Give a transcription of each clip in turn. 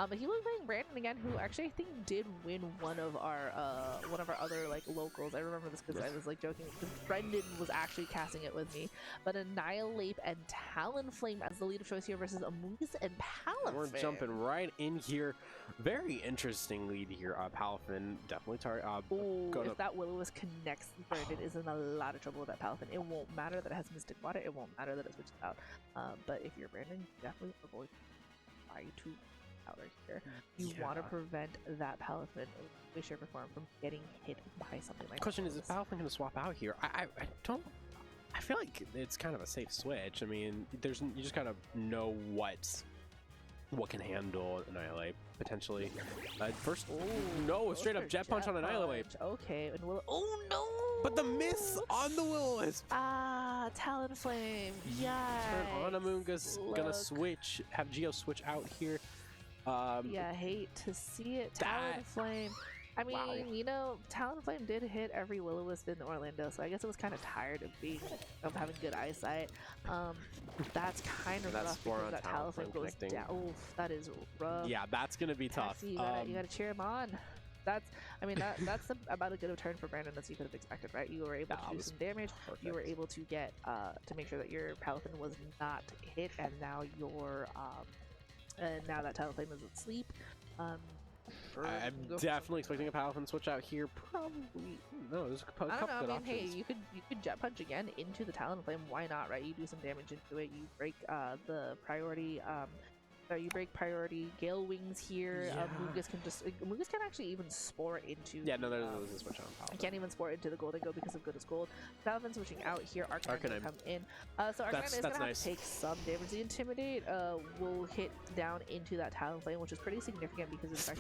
But he was playing Brandon again, who actually I think did win one of our other like locals. I remember this because I was like joking because Brendan was actually casting it with me. But Annihilate and Talonflame as the lead of choice here versus Amoonguss and Palafin. We're jumping right in here. Very interesting lead here. Palafin definitely target. If that Will-O-Wisp connects, Brandon is in a lot of trouble with that Palafin. It won't matter that it has Mystic Water. It won't matter that it switches out. But if you're Brandon, you definitely avoid try to powder here. You want to prevent that Palafin in way, shape, or form from getting hit by something like that. Question is Palafin going to swap out here? I don't. I feel like it's kind of a safe switch. I mean, you just kind of know what can handle Annihilate potentially. First, no, straight up Jet Punch on Annihilate. Okay, and oh no! But the miss on the Will-O-Wisp. Talonflame. Yeah. Turn on Amoonguss. Gonna switch. Have Geo switch out here. Yeah, hate to see it. Talonflame. I mean, you know, Talonflame did hit every Will-O-Wisp in Orlando, so I guess it was kind of tired of having good eyesight. That's kind of rough because that Talonflame goes down. Oof, that is rough. Yeah, that's gonna be tough. You gotta cheer him on. That's about as good a turn for Brandon as you could have expected, right? You were able to do some damage. Perfect. You were able to get to make sure that your Palafin was not hit, and now now that Talonflame is asleep. I'm definitely expecting a Palafin switch out here. Probably no. There's a couple good options. Hey, you could Jet Punch again into the Talonflame. Why not, right? You do some damage into it. You break the priority. You break priority Gale Wings here. Amoonguss can actually even spore into. Yeah, no, there's a switch on. I can't even spore into the Golden Go because of Good as Gold. Palafin switching out here. Arcanine will come in. So Arcanine is gonna have to take some damage. The Intimidate will hit down into that Talonflame, which is pretty significant because of the fact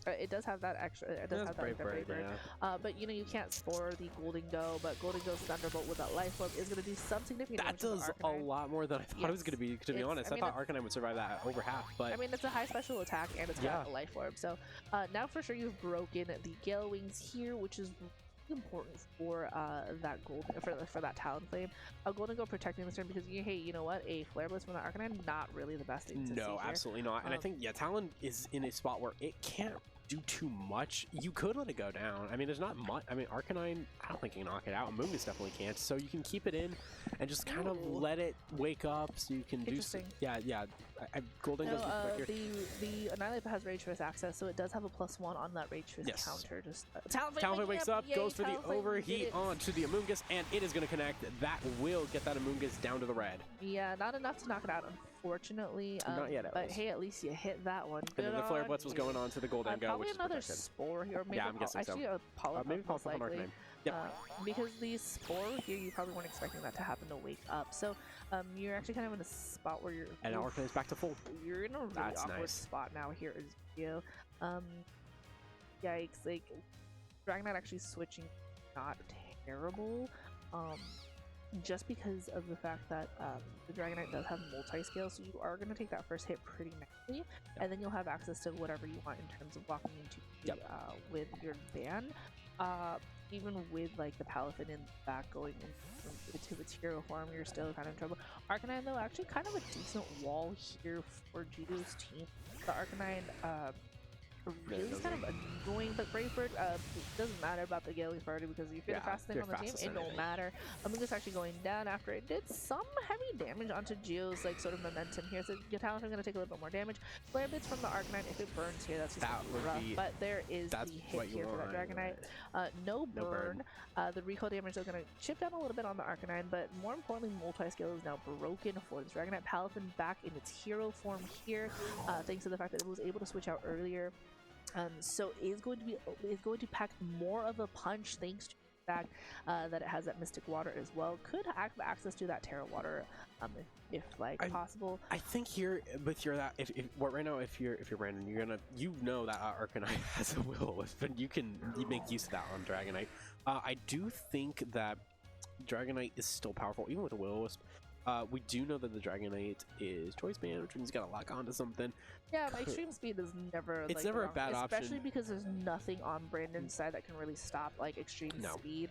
that it does have that extra. It does have that Brave Bird. Yeah. But you know you can't spore the Golden Go. But Golden Go's Thunderbolt with that Life Orb is going to do some significant damage. That does a lot more than I thought it was going to be. To be honest, I thought Arcanine would survive that over half. But I mean, it's a high special attack and it's got a Life Orb. So now for sure you've broken the Gale Wings here, which is important for that for that Talonflame. Golden Go protecting this turn because you know what, a Flare Blitz from the Arcanine not really the best thing to see here. Absolutely not. And I think Talon is in a spot where it can't do too much. You could let it go down. I mean, there's not much. I mean, Arcanine, I don't think you can knock it out. Amoonguss definitely can't. So you can keep it in and just kind of let it wake up so you can do some. Yeah. Golden goes the Annihilate has Rage Fist access, so it does have a +1 on that Rage Fist counter. Just Talonflame wakes up, goes for the overheat onto the Amoonguss, and it is going to connect. That will get that Amoonguss down to the red. Yeah, not enough to knock it out, unfortunately. Not yet, but hey, at least you hit that one. And then the Flare Blitz was going on to the Golden Go, probably another Spore here. Maybe I'm guessing actually so. A Polypuff, maybe Polypuff on Arcanine. Yep. Because the Spore here, you probably weren't expecting that to happen to wake up. So you're actually kind of in a spot where you're. And Arcanine's back to full. You're in a really awkward spot now here as you. Yikes! Like Dragonite actually switching, not terrible. Just because of the fact that the Dragonite does have multi-scale, so you are going to take that first hit pretty nicely, and then you'll have access to whatever you want in terms of walking into with your ban. Even with like the Palafin in the back going into its hero form, you're still kind of in trouble. Arcanine though, actually kind of a decent wall here for Gido's team. The Arcanine really is kind of annoying, but Brave Bird doesn't matter about the Gale Wings priority because if you're the fastest thing on the team, it don't matter. Amoonguss actually going down after it did some heavy damage onto Geo's like sort of momentum here, so your Talonflame is going to take a little bit more damage. Flare Blitz from the Arcanine, if it burns here, that's just rough, but there is the hit here for that Dragonite. No burn. The recoil damage is going to chip down a little bit on the Arcanine, but more importantly, multi-scale is now broken for this Dragonite. Palafin back in its hero form here, thanks to the fact that it was able to switch out earlier. So it's going to pack more of a punch thanks to the fact that it has that Mystic Water as well. Could have access to that Terra Water if possible. I think here with your if right now if you're Brandon, you're gonna that Arcanine has a Will-O-Wisp, and you make use of that on Dragonite. I do think that Dragonite is still powerful even with a Will-O-Wisp. We do know that the Dragonite is choice band, which means he's got to lock onto something. Yeah, my extreme speed is never. It's never a bad option, especially because there's nothing on Brandon's side that can really stop like extreme speed.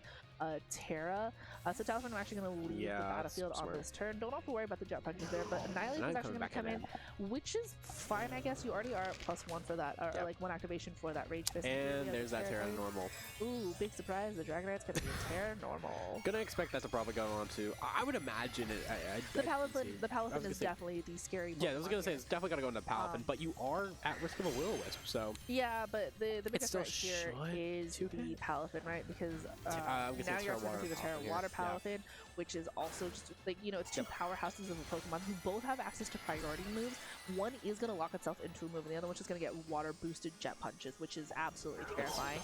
Terra. So Talon, I'm actually going to leave the battlefield on this turn. Don't have to worry about the jet punches there, but Annihilate is actually going to come in, which is fine, I guess. You already are at +1 for that, or like 1 activation for that Rage Fist. And there's that Terra normal. Ooh, big surprise. The Dragonite's going to be a Terra normal. Gonna expect that to probably go on to, I would imagine it. The Paladin is definitely the scary one. Yeah, I was gonna say it's definitely gotta go into Paladin, but you are at risk of a Will-O-Wisp, so. Yeah, but the biggest threat here is the Paladin, right? Because now you're also going to see the Terra Water Paladin, which is also just like, you know, it's two powerhouses of a Pokemon who both have access to priority moves. One is going to lock itself into a move, and the other one's just going to get water boosted jet punches, which is absolutely terrifying.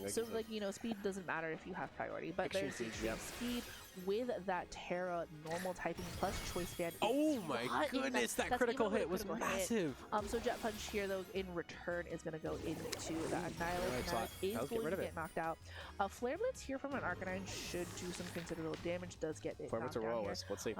So like, you know, speed doesn't matter if you have priority, but there's extreme speed with that Terra normal typing plus choice band. Oh my goodness, that critical hit was massive. So jet punch here though in return is going to go into the Annihilate. That is going to get knocked out. Flare Blitz here from an Arcanine should do some considerable damage. Does get it knocked down here. Let's see.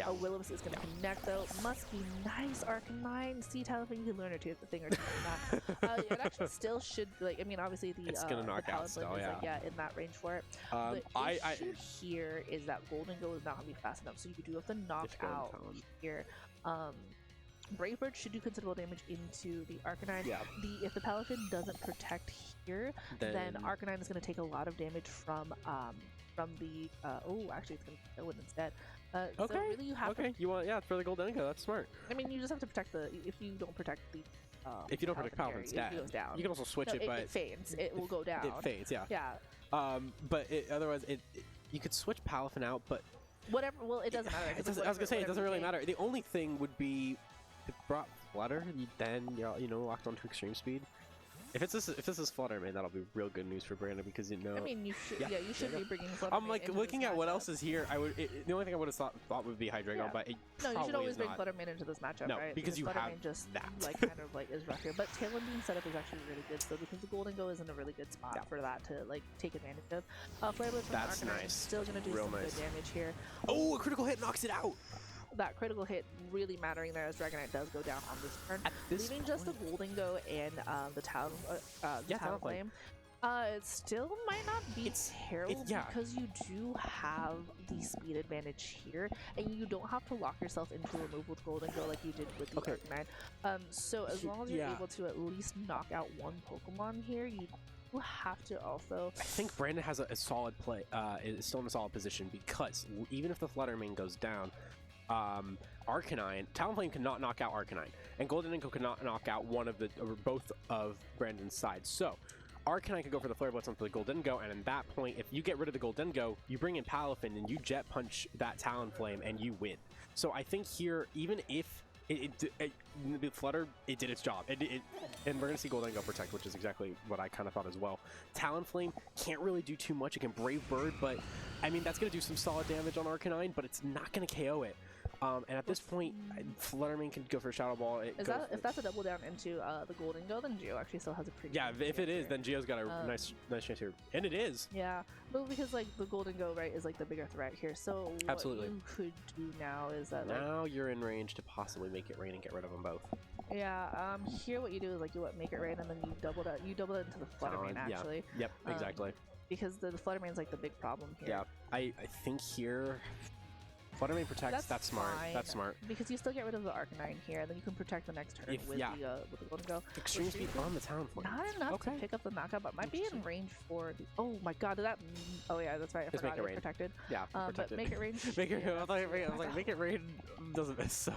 A Will-O-Wisp is going to connect though. Must be nice, Arcanine. See, Talonflame, you can learn a thing or two from that. It actually still should, like, I mean, obviously it's gonna knock out still, is like, in that range for it. The issue here is that Golden Go is not going to be fast enough, so you do have to knock out here. Brave Bird should do considerable damage into the Arcanine. If the Paladin doesn't protect here, then Arcanine is going to take a lot of damage from the actually it's going to kill it instead. So really you have to, you want for the Golden Go, that's smart. I mean, you just have to protect if you don't protect the if you don't protect Paladin, it goes down. You can also switch it, but it fades. It will go down. It fades, yeah. But otherwise you could switch Palafin out, but whatever. Well, it doesn't matter. I was gonna say it doesn't really matter. The only thing would be if it brought Flutter, then you're locked onto extreme speed. If this is Flutter, man, that'll be real good news for Brandon because I mean, you should you should be bringing Flutter. I'm like looking at what else is here. The only thing I would have thought would be Hydreigon, but no, you should always bring Fluttermane into this matchup, right? Because you have just that. kind of is rough here. But Talonbeam setup is actually really good, so because the Golden Go is in a really good spot for that to take advantage of. Flare Blitz from Arcanine is still gonna do some good damage here. Oh, a critical hit knocks it out. That critical hit really mattering there as Dragonite does go down on this turn, leaving just the Golden Go and the Talonflame. It still might not be terrible because you do have the speed advantage here, and you don't have to lock yourself into a move with Golden Go like you did with the Arcanine. So as long as you're able to at least knock out one Pokemon here, you have to also. I think Brandon has a solid play. Is still in a solid position because even if the Fluttermane goes down, Arcanine, Talonflame cannot knock out Arcanine, and Golden Go cannot knock out one of or both of Brandon's sides. So Arcanine could go for the Flare Blitz onto the Golden Go, and at that point, if you get rid of the Golden Go, you bring in Palafin and you jet punch that Talonflame and you win. So I think here, even if the Flutter, it did its job. And we're going to see Golden Go protect, which is exactly what I kind of thought as well. Talonflame can't really do too much. It can Brave Bird, but I mean, that's going to do some solid damage on Arcanine, but it's not going to KO it. And at this point, Fluttermane can go for Shadow Ball. If that's a double down into the Golden Go, then Geo actually still has a pretty good if it is, then Geo's got a nice chance here. And it is. Yeah, but because like the Golden Go, right, is like the bigger threat here. So absolutely, what you could do now is that now you're in range to possibly make it rain and get rid of them both. Yeah. Here, what you do is like you make it rain, and then you double that. You double it into the Fluttermane actually. Yeah. Yep. Exactly. Because the Fluttermane's like the big problem here. Yeah. I think here. Fluttermane protects. That's smart. Fine, that's smart. Because you still get rid of the Arcanine here, and then you can protect the next turn with the Golden Go. Extreme speed on the Talonflame. Not enough to pick up the knockout, but might be in range for the. Oh my God! Did that? Oh yeah, that's right. I forgot it was protected. Yeah, protected. But make it range. Make it. I was like, make it rain doesn't miss. So.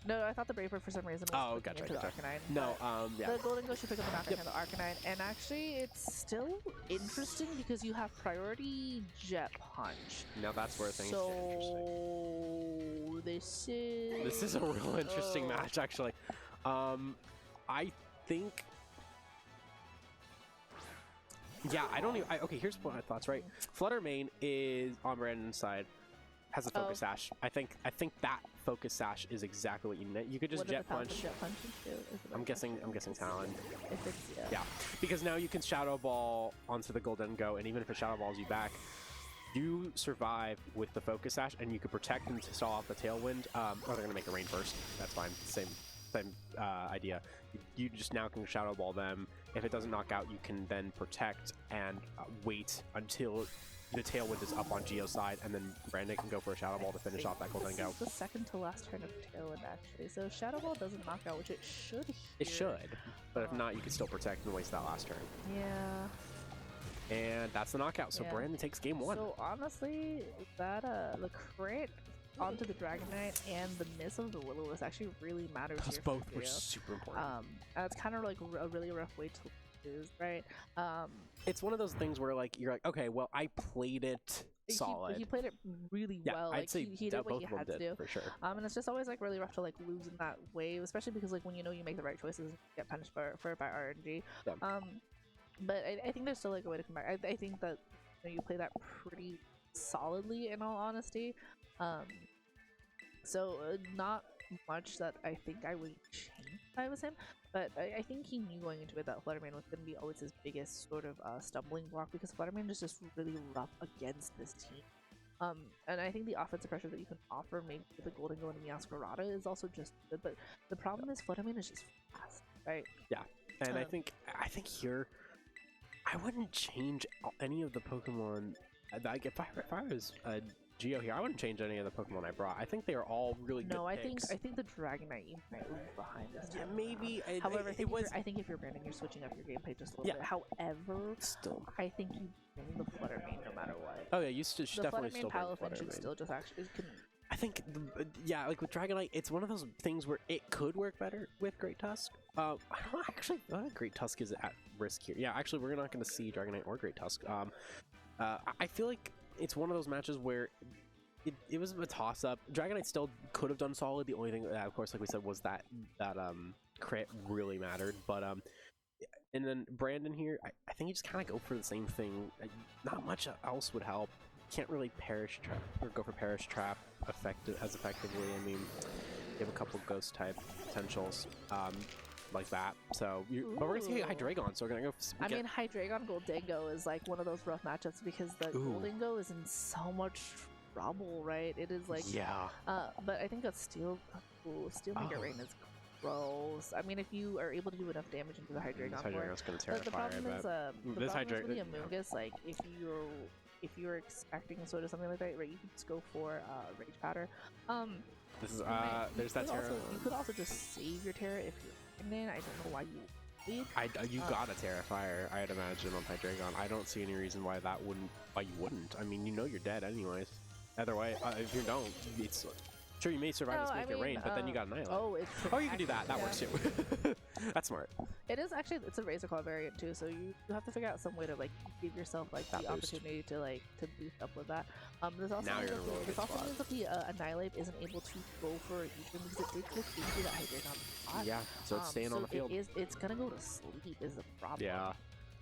No, I thought the Braver for some reason was gotcha. into the Arcanine. No, The Golden Go should pick up the knockout and the Arcanine, and actually, it's still interesting because you have priority Jet Punch. Now that's where things get interesting. This is a real interesting match, actually. I think. Yeah, I don't even. Okay, here's my thoughts. Right, Fluttermane is on Brandon's side. Has a focus sash. I think that focus sash is exactly what you need. You could just jet punch. I'm guessing Talon. If it's, yeah, because now you can Shadow Ball onto the Golden Go, and even if it Shadow Balls you back, you survive with the focus sash, and you can protect and stall off the Tailwind. They're gonna make a rain first. That's fine. same idea. You just now can Shadow Ball them. If it doesn't knock out, you can then protect and wait until the Tailwind is up on Geo's side, and then Brandon can go for a Shadow Ball to finish off that Golden Go. This is the second to last turn of Tailwind, actually. So Shadow Ball doesn't knock out, which it should here. It should, but if not, you can still protect and waste that last turn. Yeah. And that's the knockout. So Yeah. Brandon takes game 1. So honestly, that the crit onto the Dragonite and the miss of the Willow was actually really matters Because here. both for were Geo. super important. It's kind of like a really rough way to lose, right? It's one of those things where like you're like, okay, well, I played it solid. He played it really Yeah, well. I'd Like say he did what both he of them had to did do. for sure. And it's just always like really rough to like lose in that way, especially because like when you know you make the right choices, you get punished for it by RNG. Yeah. But I think there's still like a way to come back. I think that you play that pretty solidly, in all honesty. So not much that I think I would change if I was him, but I think he knew going into it that Fluttermane was going to be always his biggest sort of stumbling block, because Fluttermane is just really rough against this team. And I think the offensive pressure that you can offer maybe with the Golden Go and Meowscarada is also just good, but the problem is Fluttermane is just fast, right? Yeah, and I think here I wouldn't change any of the Pokemon. Like if I was Geo here, I wouldn't change any of the Pokemon I brought. I think they are all really good picks. I think the Dragonite you might move behind this. Yeah, maybe. However, I think if you're Brandon, you're switching up your gameplay just a little bit. However, still, I think you bring the Fluttermane no matter what. Oh yeah, you should definitely still bring the Fluttermane should Fluttermane. still just actually. I think, yeah, like with Dragonite, it's one of those things where it could work better with Great Tusk. I don't actually. Great Tusk is at risk here. Yeah, actually, we're not going to see Dragonite or Great Tusk. I feel like it's one of those matches where it was a toss-up. Dragonite still could have done solid. The only thing, of course, like we said, was that crit really mattered. But and then Brandon here, I think you just kind of go for the same thing. Not much else would help. Can't really Perish Trap or go for Perish Trap as effectively. I mean, you have a couple Ghost type potentials. Like that, so but we're gonna see Hydreigon, so we're gonna go. I mean, Hydreigon Goldengo is like one of those rough matchups because the Goldengo is in so much trouble, right? It is like but I think a Steel Mega Rain is gross. I mean, if you are able to do enough damage into the Hydreigon, Hydreigon's gonna terrify. The problem is this with the Amoonguss, like if you're expecting sort of something like that, right? You can just go for Rage Powder. This is there's that Terra. You could also just save your Terra if you're. And then I don't know why you leave. You got a Terra Fire, I'd imagine, on Hydreigon. I don't see any reason why you wouldn't. I mean, you know you're dead anyways. Either way, if you don't, it's sure you may survive this Make It Rain, but then you got Annihilate. Oh, you can do that. That works too. That's smart. It is actually, it's a Razor Claw variant too, so you have to figure out some way to like give yourself like the opportunity to like to boost up with that. This also means that the Annihilate isn't able to go for Ethan because it did click into that Hydreigon. Yeah, so it's staying on the field. It's gonna go to sleep is the problem. Yeah.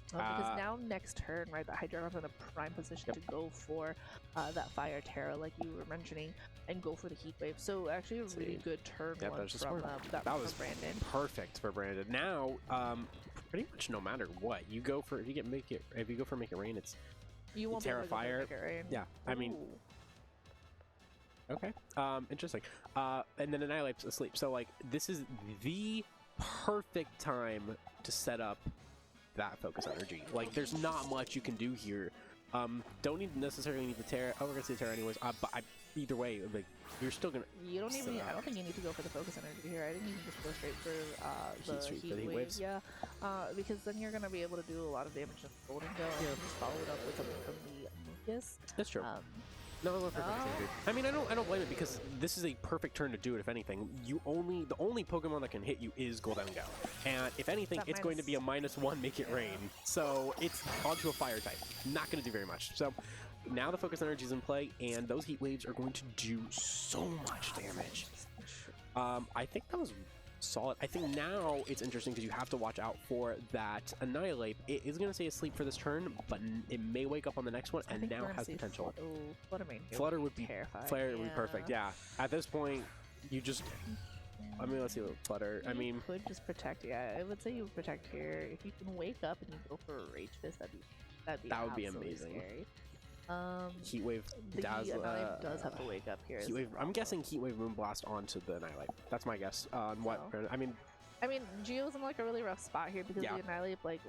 Because now next turn, right, the Hydreigon's in a prime position to go for that Fire Terra, like you were mentioning, and go for the Heat Wave. So actually a really good turn one from that was Brandon. Perfect for Brandon. Now, pretty much no matter what you go for, if you go for Make It Rain, it's you won't Terra Fire. Make It Rain. Yeah, I mean. Okay. Interesting. And then Annihilate's asleep. So like this is the perfect time to set up that focus energy. Like there's not much you can do here. Don't necessarily need the Terra. Oh, we're gonna see the Terra anyways. But either way, like you're still gonna. You don't even. I don't think you need to go for the focus energy here. I think you can just go straight for the heat waves. Yeah, because then you're gonna be able to do a lot of damage in Golden Go and just follow it up with something from the Amoonguss. That's true. No, I mean, I don't blame it because this is a perfect turn to do it. If anything, the only Pokemon that can hit you is Goldengo, and if anything, it's going to be a -1 Make It Rain. So it's onto a Fire type. Not going to do very much. So now the Focus Energy is in play, and those Heat Waves are going to do so much damage. I think that was solid. I think now it's interesting because you have to watch out for that Annihilate. It is going to stay asleep for this turn, but it may wake up on the next one and now has potential. Flutter would be terrifying. Flutter would be perfect. Yeah. At this point, you just. I mean, let's see what Flutter. I mean, could just protect. Yeah, I would say you would protect here. If you can wake up and you go for a Rage Fist, that would be amazing. Scary. Heat Wave The Dazzle Annihilate does have to wake up here. Heat Wave. I'm guessing Heat Wave Moonblast onto the Annihilate. That's my guess on what. So. I mean, Geo's in like a really rough spot here because the Annihilate, like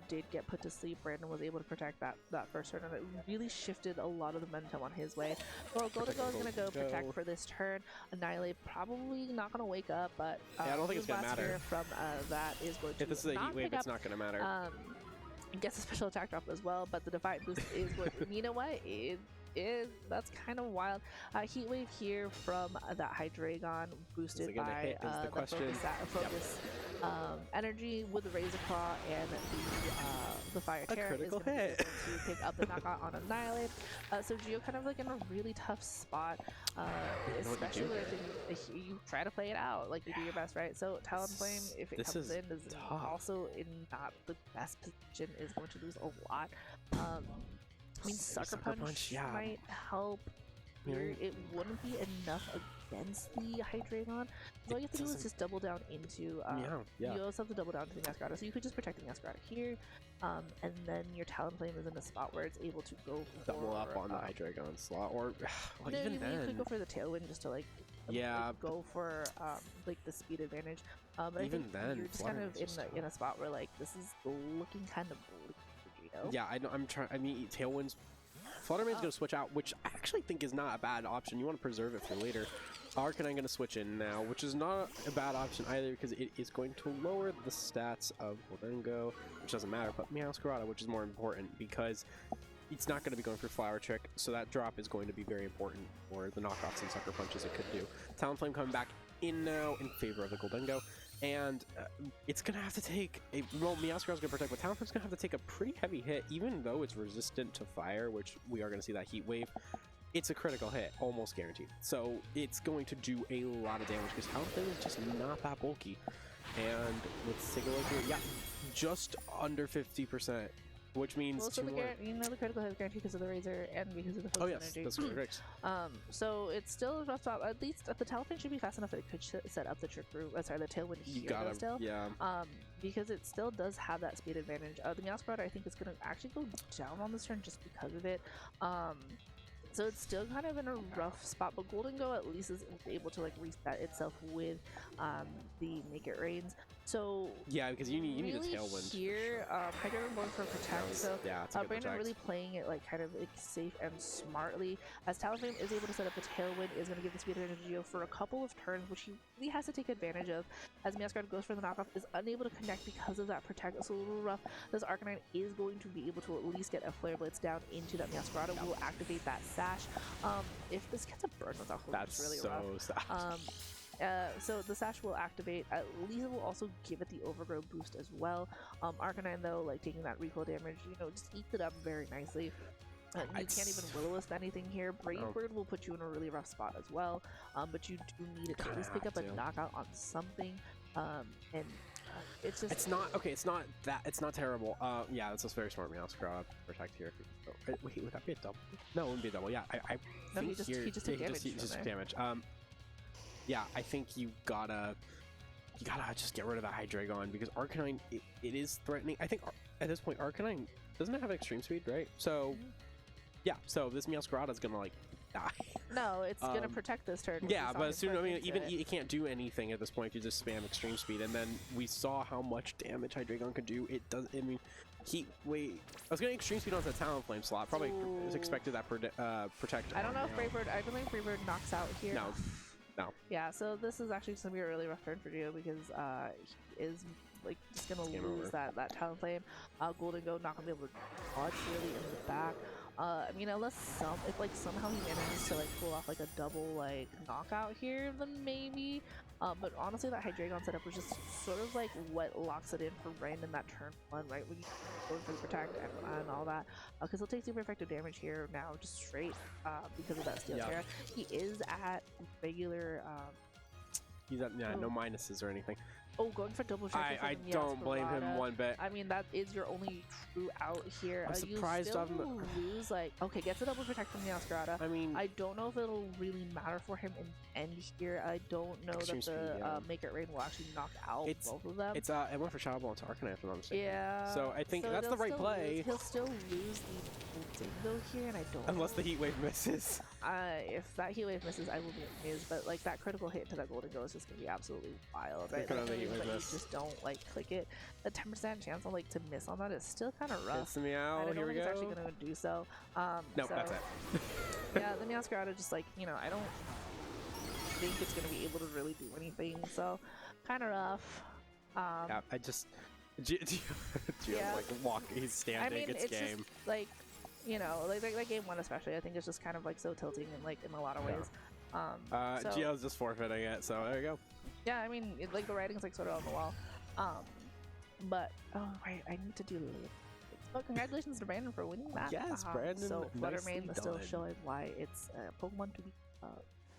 did get put to sleep. Brandon was able to protect that first turn, and it really shifted a lot of the momentum on his way. Well, Golden Go is gonna go protect for this turn. Annihilate probably not gonna wake up, but I don't think it's gonna matter. From that is going to. If this is a Heat Wave, it's not gonna matter. Gets a special attack drop as well, but the Defiant Boost is what. You know what? That's kind of wild. Heat Wave here from that Hydreigon boosted by focus energy with the Razor Claw and the Fire Terror is going to pick up the knockout on Annihilate. So Geo kind of like in a really tough spot, especially if you try to play it out, like you do your best, right? So Talonflame, if it comes in, is also in not the best position, is going to lose a lot. I mean, Sucker Punch might help here. It wouldn't be enough against the Hydreigon. So all you have to do is just double down into. You also have to double down to the Masquerada. So you could just protect the Masquerada here, and then your Talonflame is in a spot where it's able to go for, double up on the Hydreigon slot, or well, even then you could go for the Tailwind just to like. Go for like the speed advantage. But even I think then, you're just kind of in a spot where like this is looking kind of bleak. Yeah, I'm trying. I mean, Tailwind's Fluttermane's gonna switch out, which I actually think is not a bad option. You want to preserve it for later. Arcanine gonna switch in now, which is not a bad option either because it is going to lower the stats of Goldengo, which doesn't matter, but Meowscarada, which is more important because it's not going to be going for Flower Trick, so that drop is going to be very important for the knockoffs and Sucker Punches it could do. Talonflame coming back in now in favor of the Goldengo. And it's going to have to take a... Well, Meowscarada's going to protect, but Talonflame's going to have to take a pretty heavy hit, even though it's resistant to fire, which we are going to see that Heat Wave. It's a critical hit, almost guaranteed. So it's going to do a lot of damage, because Talonflame is just not that bulky. And let's take a look here. Yeah, just under 50%. Which means the critical hit is guaranteed because of the Razor and because of the focus energy. That's correct. So it's still a rough spot. At least the Talonflame should be fast enough that it could set up the trick route. Sorry, the Tailwind here still. Yeah. Because it still does have that speed advantage. The Meowscarada I think is going to actually go down on this turn just because of it. So it's still kind of in a rough spot, but Goldengo at least is able to like reset itself with the Make It Rains. So yeah, because you need really a Tailwind. Here, Hydreigon going for Protect. So Brandon really playing it like kind of like safe and smartly. As Talonflame is able to set up the Tailwind, is going to give the speed advantage to Geo for a couple of turns, which he really has to take advantage of. As Meowscarada goes for the knockoff, is unable to connect because of that Protect. It's a little rough. This Arcanine is going to be able to at least get a Flare Blitz down into that Meowscarada. Will activate that Sash. If this gets a burn without hope, it's really rough. So the Sash will activate. At least it will also give it the Overgrow boost as well. Arcanine though, like taking that recoil damage, just eats it up very nicely. You can't even Will-O-Wisp anything here. Brave Bird will put you in a really rough spot as well. But you do need it to at least pick up a knockout on something. And it's just it's not terrible. Yeah, that's just very smart. Meowscarada protect here. Wait, would that be a double? No, it wouldn't be a double. Yeah, he just took damage. Yeah, I think you gotta just get rid of that Hydreigon because Arcanine it is threatening. I think at this point Arcanine doesn't have extreme speed, right? So yeah, so this Meowscarada is gonna like die. No, it's gonna protect this turn. Yeah, but as soon even it can't do anything at this point if you just spam extreme speed. And then we saw how much damage Hydreigon could do. It does. I mean, I was getting extreme speed onto the Talonflame slot. Probably expected that protect. I don't know if Brave Bird. I believe Brave Bird knocks out here. No. Yeah, so this is actually going to be a really rough turn for Geo because he is like just going to lose that Talonflame. Goldengo not going to be able to dodge really in the back. I mean, unless if somehow he manages to like pull off like a double like knockout here, then maybe. But honestly, that Hydreigon setup was just sort of like what locks it in for Brandon that turn one, right? When you go for the Protect and all that, because he'll take super effective damage here now, just straight because of that Steel Terra. He is at regular. He's at no minuses or anything. Oh, going for double tracking for I the don't blame him Meowscarada. one bit. I mean, that is your only true out here. I'm You surprised still of him. lose, like, okay, gets a double protect from Meowscarada. I mean, I don't know if it'll really matter for him in the end here. I don't know Extreme that the speed, yeah. Make It Rain will actually knock out both of them. it went for Shadow Ball to Arcanine, if I'm not mistaken. Yeah. So I think that's the right play. He'll still lose the Dingo here, and I don't. Unless the Heat Wave misses. If that Heat Wave misses, I will be amazed. But like that critical hit into that Golden Go is just gonna be absolutely wild, right? Like, Heat Wave you miss. just don't like click it. The 10% chance on like to miss on that is still kind of rough. It's the Meow. And I don't Here we think go. it's actually gonna do so. Nope, so, that's it. Yeah, the Meowscarada just like I don't think it's gonna be able to really do anything. So kind of rough. Yeah, I just. Gio's Yeah. like he's standing. I mean, it's game. just like like game one especially. I think it's just kind of like so tilting and like in a lot of ways. So, Gio's just forfeiting it. So there you go. yeah, I mean, like the writing's like sort of on the wall. But oh right, I need to do. Well, congratulations to Brandon for winning that. Yes, Brandon. So Fluttermane is still done. showing why it's a Pokemon to be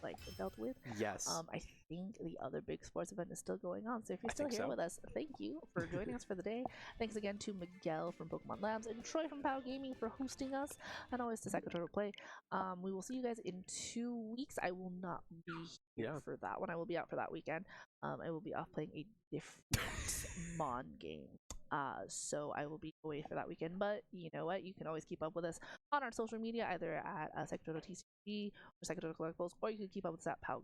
like dealt with. Yes. I think the other big sports event is still going on. So if you're I still think here so. with us, thank you for joining us for the day. Thanks again to Miguel from Pokemon Labs and Troy from POW Gaming for hosting us, and always to Secretary Play. We will see you guys in 2 weeks. I will not be here for that one. I will be out for that weekend. I will be off playing a different Mon game. So I will be away for that weekend, but you know what? You can always keep up with us on our social media, either at Secretary TCG or Secretary Collectibles, or you can keep up with us at POW